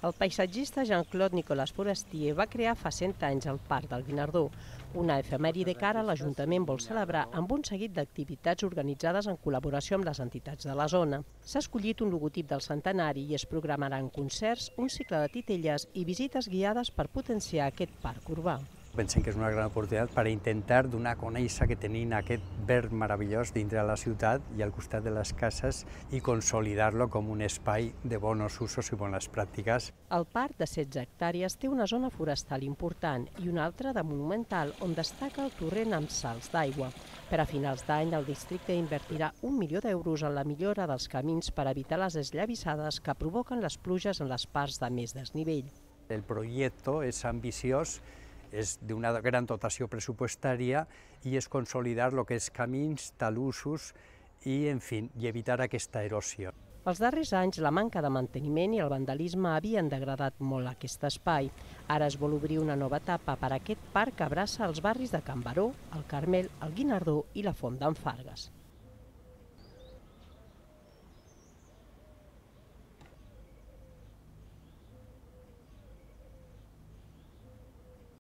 El paisatgista Jean-Claude Nicolas Forestier va crear fa 100 anys el Parc del Guinardó, una efemèride que ara l'Ajuntament vol celebrar amb un seguit d'activitats organitzades en col·laboració amb les entitats de la zona. S'ha escollit un logotip del centenari i es programaran concerts, un cicle de titelles i visites guiades per potenciar aquest parc urbà. Pensem que és una gran oportunitat per intentar donar a conèixer que tenim aquest verd meravellós dintre de la ciutat i al costat de les cases i consolidar-lo com un espai de bons usos i bones pràctiques. El parc de 16 hectàrees té una zona forestal important i una altra de monumental on destaca el torrent amb salts d'aigua. Per a finals d'any, el districte invertirà 1 milió d'euros en la millora dels camins per evitar les esllavissades que provoquen les pluges en les parts de més desnivell. El projecte és ambiciós, és d'una gran dotació pressupostària i és consolidar el que és camins, talussos i, en fi, i evitar aquesta erosió. Els darrers anys, la manca de manteniment i el vandalisme havien degradat molt aquest espai. Ara es vol obrir una nova etapa per a aquest parc que abraça els barris de Can Baró, el Carmel, el Guinardó i la Font d'en Fargues.